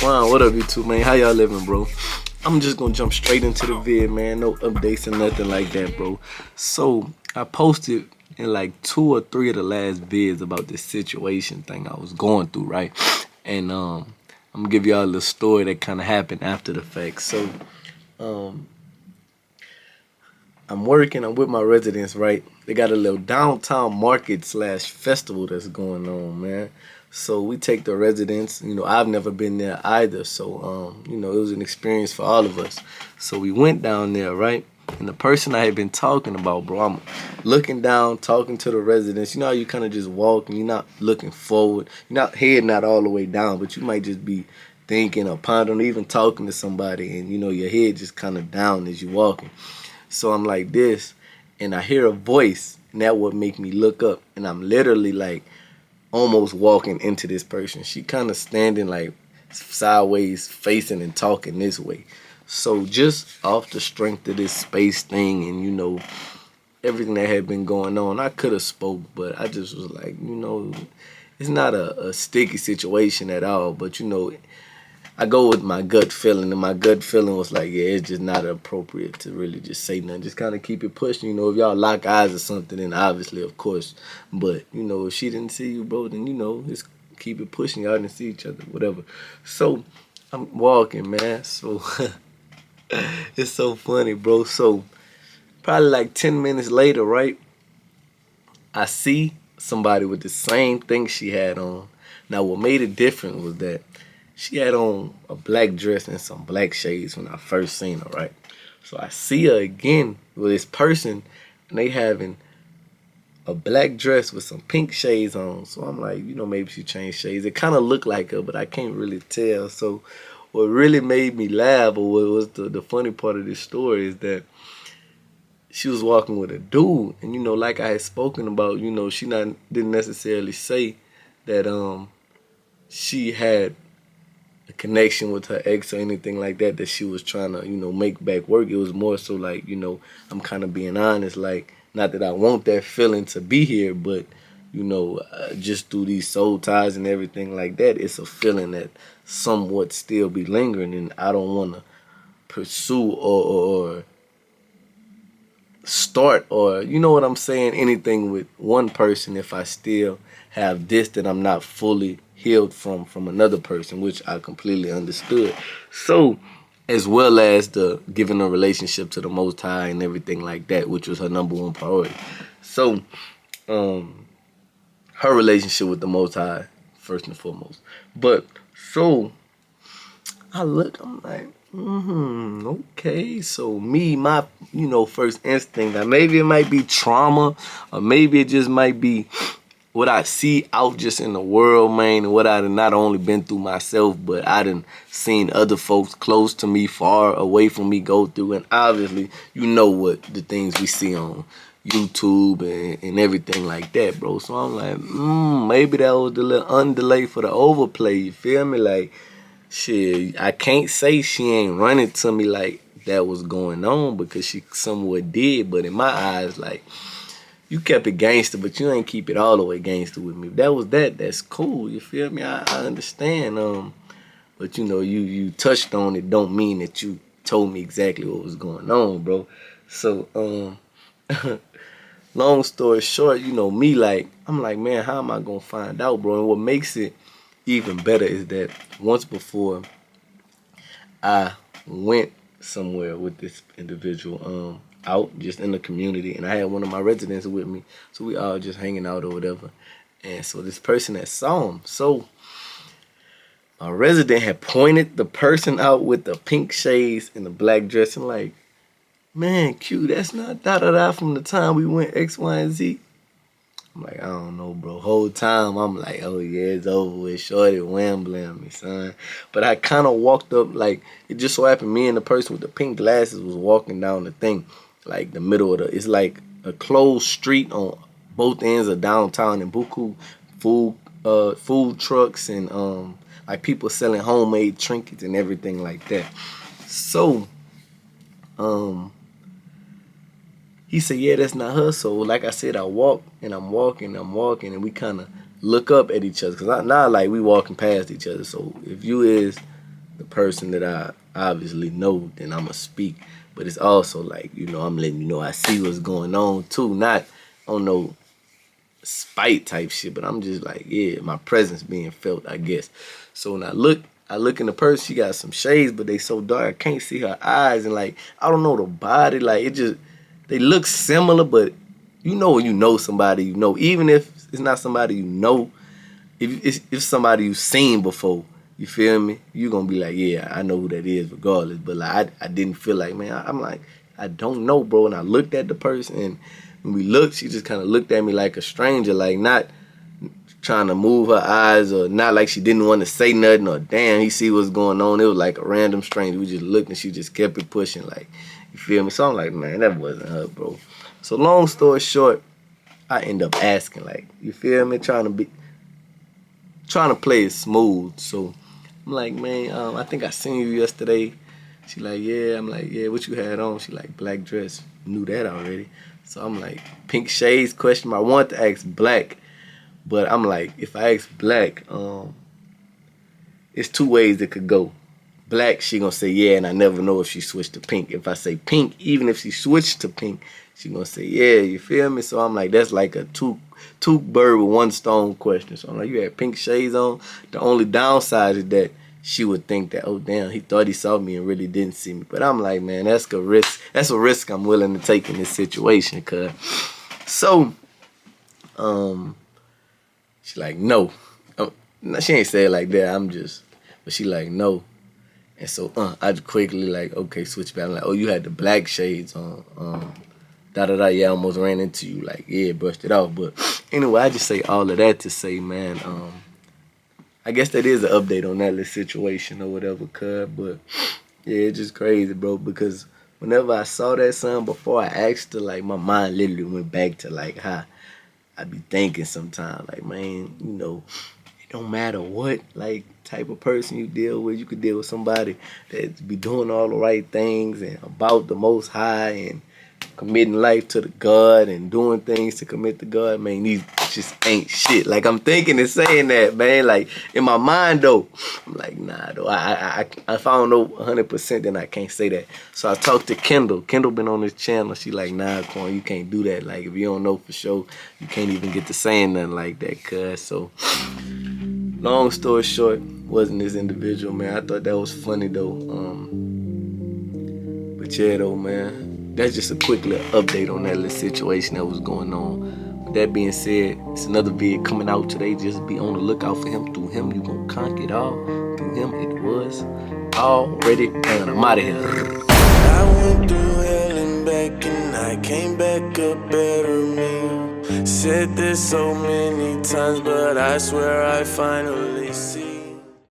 Wow, what up, you two, man? How y'all living, bro? I'm just gonna jump straight into the vid, man. No updates or nothing like that, bro. So I posted in like 2 or 3 of the last vids about this situation thing I was going through, right? And I'm gonna give y'all a little story that kind of happened after the fact. So um, I'm working. I'm with my residents, right? They got a little downtown market slash festival that's going on, man. So we take the residents. I've never been there either. So it was an experience for all of us. So we went down there, right? And the person I had been talking about, bro, I'm looking down, talking to the residents. You know how you kind of just walk and you're not looking forward. You're not head not all the way down, but you might just be thinking or pondering, even talking to somebody, and your head just kind of down as you walking. So I'm like this, and I hear a voice, and that would make me look up, and I'm literally like almost walking into this person. She kind of standing like sideways, facing and talking this way. So just off the strength of this space thing and everything that had been going on, I could have spoke, but I just was like, it's not a sticky situation at all, but I go with my gut feeling, and my gut feeling was like, yeah, it's just not appropriate to really just say nothing. Just kind of keep it pushing. If y'all lock eyes or something, then obviously, of course. But, if she didn't see you, bro, then, just keep it pushing. Y'all didn't see each other, whatever. So, I'm walking, man. So, it's so funny, bro. So, probably like 10 minutes later, right, I see somebody with the same thing she had on. Now, what made it different was that she had on a black dress and some black shades when I first seen her, right? So I see her again with this person, and they having a black dress with some pink shades on. So I'm like, maybe she changed shades. It kind of looked like her, but I can't really tell. So what really made me laugh, or what was the funny part of this story, is that she was walking with a dude, and like I had spoken about, she didn't necessarily say that she had a connection with her ex or anything like that she was trying to make back work. It was more so like I'm kind of being honest, like, not that I want that feeling to be here, but just through these soul ties and everything like that, it's a feeling that somewhat still be lingering, and I don't want to pursue or start, or what I'm saying, anything with one person if I still have this that I'm not fully healed from another person, which I completely understood. So, as well as the giving a relationship to the Most High and everything like that, which was her number one priority. So, her relationship with the Most High first and foremost. But so I look, I'm like, okay. So my first instinct, now maybe it might be trauma, or maybe it just might be what I see out just in the world, man, and what I done not only been through myself, but I done seen other folks close to me, far away from me, go through. And obviously, what the things we see on YouTube and everything like that, bro. So I'm like, maybe that was the little underlay for the overplay, you feel me? Like, shit, I can't say she ain't running to me like that was going on, because she somewhat did, but in my eyes, like, you kept it gangster, but you ain't keep it all the way gangster with me. If that was that's cool, you feel me? I understand. But you touched on it, don't mean that you told me exactly what was going on, bro. So, long story short, me, like, I'm like, man, how am I gonna find out, bro? And what makes it even better is that once before I went somewhere with this individual, out just in the community, and I had one of my residents with me, so we all just hanging out or whatever. And so this person that saw him, so my resident had pointed the person out with the pink shades and the black dress, and like, man, Q, that's not da da da from the time we went X, Y, and Z. I'm like, I don't know, bro. Whole time I'm like, oh yeah, it's over with. Shorty wham blam me, son. But I kind of walked up, like, it just so happened me and the person with the pink glasses was walking down the thing, like the middle of it's like a closed street on both ends of downtown, and buku food trucks and like people selling homemade trinkets and everything like that. So he said, yeah, that's not her. So like I said, I walk and I'm walking, and we kind of look up at each other, because now like we walking past each other. So if you is the person that I obviously know, then I'ma speak. But it's also like, I'm letting you know I see what's going on too. Not on no spite type shit, but I'm just like, yeah, my presence being felt, I guess. So when I look in the person, she got some shades, but they so dark I can't see her eyes, and like I don't know the body, like it just they look similar, but when you know somebody, even if it's not somebody you know, if it's somebody you've seen before, you feel me? You gonna be like, yeah, I know who that is, regardless. But like, I didn't feel like, man. I'm like, I don't know, bro. And I looked at the person, and when we looked, she just kind of looked at me like a stranger, like not trying to move her eyes, or not like she didn't want to say nothing, or damn, he see what's going on. It was like a random stranger. We just looked, and she just kept it pushing, like, you feel me? So I'm like, man, that wasn't her, bro. So long story short, I end up asking, like, you feel me? Trying to play it smooth. So I'm like, man, I think I seen you yesterday. She like, yeah. I'm like, yeah, what you had on? She like, black dress. Knew that already. So I'm like, pink shades, question mark. I want to ask black, but I'm like, if I ask black, it's two ways it could go. Black, she gonna say yeah, and I never know if she switched to pink. If I say pink, even if she switched to pink, she gonna say yeah, you feel me? So I'm like, that's like a two bird with one stone question. So I'm like, you had pink shades on. The only downside is that she would think that, oh damn, he thought he saw me and really didn't see me. But I'm like, man, that's a risk. That's a risk I'm willing to take in this situation, cuz. So, she like, no. No, she ain't say it like that. But she like, no. And so, I just quickly like, okay, switch back. I'm like, oh, you had the black shades on. Yeah, I almost ran into you. Like, yeah, brushed it off. But anyway, I just say all of that to say, man, I guess that is an update on that little situation or whatever, cuz. But yeah, it's just crazy, bro, because whenever I saw that son before I asked her, like, my mind literally went back to like how I be thinking sometimes, like, man, it don't matter what like type of person you deal with. You could deal with somebody that be doing all the right things and about the Most High and committing life to the God and doing things to commit to God. Man, these just ain't shit. Like, I'm thinking and saying that, man. Like, in my mind though, I'm like, nah, though. If I don't know 100%, then I can't say that. So I talked to Kendall. Kendall been on this channel. She like, nah, Quan, you can't do that. Like, if you don't know for sure, you can't even get to saying nothing like that, cuz. So long story short, wasn't this individual, man. I thought that was funny though. But yeah, though, man, that's just a quick little update on that little situation that was going on. With that being said, it's another vid coming out today. Just be on the lookout for him. Through him, you gonna conquer it all. Through him, it was already done. I'm out of here. I went through hell and back, and I came back a better me. Said this so many times, but I swear I finally see.